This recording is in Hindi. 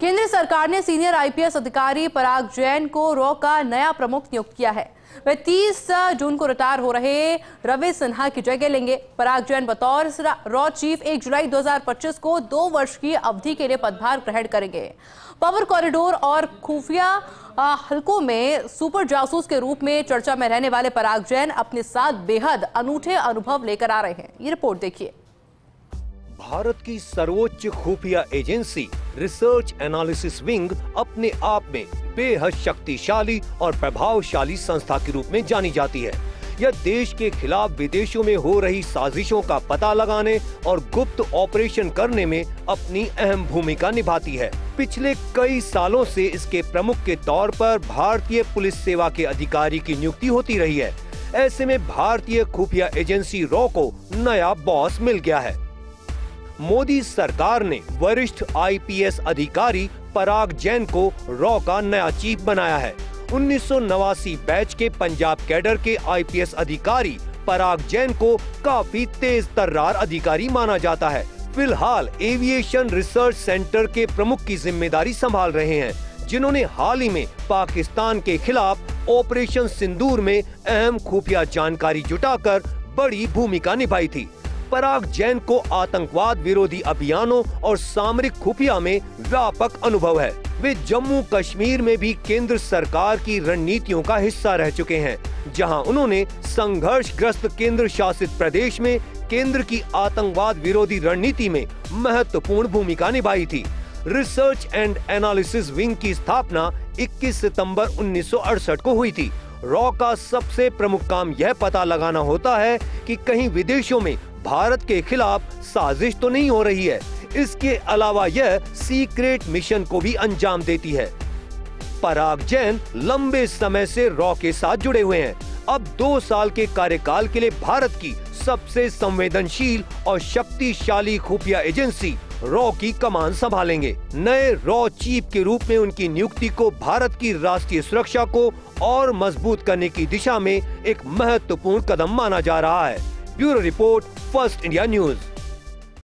केंद्र सरकार ने सीनियर आईपीएस अधिकारी पराग जैन को रॉ का नया प्रमुख नियुक्त किया है। वे 30 जून को रिटायर हो रहे रवि सिन्हा की जगह लेंगे। पराग जैन बतौर रॉ चीफ 1 जुलाई 2025 को 2 वर्ष की अवधि के लिए पदभार ग्रहण करेंगे। पावर कॉरिडोर और खुफिया हलकों में सुपर जासूस के रूप में चर्चा में रहने वाले पराग जैन अपने साथ बेहद अनूठे अनुभव लेकर आ रहे हैं। ये रिपोर्ट देखिए। भारत की सर्वोच्च खुफिया एजेंसी रिसर्च एनालिसिस विंग अपने आप में बेहद शक्तिशाली और प्रभावशाली संस्था के रूप में जानी जाती है। यह देश के खिलाफ विदेशों में हो रही साजिशों का पता लगाने और गुप्त ऑपरेशन करने में अपनी अहम भूमिका निभाती है। पिछले कई सालों से इसके प्रमुख के तौर पर भारतीय पुलिस सेवा के अधिकारी की नियुक्ति होती रही है। ऐसे में भारतीय खुफिया एजेंसी रॉ को नया बॉस मिल गया है। मोदी सरकार ने वरिष्ठ आईपीएस अधिकारी पराग जैन को रॉ का नया चीफ बनाया है। 1989 बैच के पंजाब कैडर के आईपीएस अधिकारी पराग जैन को काफी तेज तर्रार अधिकारी माना जाता है। फिलहाल एविएशन रिसर्च सेंटर के प्रमुख की जिम्मेदारी संभाल रहे हैं, जिन्होंने हाल ही में पाकिस्तान के खिलाफ ऑपरेशन सिंदूर में अहम खुफिया जानकारी जुटाकर बड़ी भूमिका निभाई थी। पराग जैन को आतंकवाद विरोधी अभियानों और सामरिक खुफिया में व्यापक अनुभव है। वे जम्मू कश्मीर में भी केंद्र सरकार की रणनीतियों का हिस्सा रह चुके हैं, जहां उन्होंने संघर्षग्रस्त केंद्र शासित प्रदेश में केंद्र की आतंकवाद विरोधी रणनीति में महत्वपूर्ण भूमिका निभाई थी। रिसर्च एंड एनालिसिस विंग की स्थापना 21 सितंबर 1968 को हुई थी। रॉ का सबसे प्रमुख काम यह पता लगाना होता है कि कहीं विदेशों में भारत के खिलाफ साजिश तो नहीं हो रही है। इसके अलावा यह सीक्रेट मिशन को भी अंजाम देती है। पराग जैन लंबे समय से रॉ के साथ जुड़े हुए हैं। अब 2 साल के कार्यकाल के लिए भारत की सबसे संवेदनशील और शक्तिशाली खुफिया एजेंसी रॉ की कमान संभालेंगे। नए रॉ चीफ के रूप में उनकी नियुक्ति को भारत की राष्ट्रीय सुरक्षा को और मजबूत करने की दिशा में एक महत्वपूर्ण कदम माना जा रहा है। Bureau report, first India news.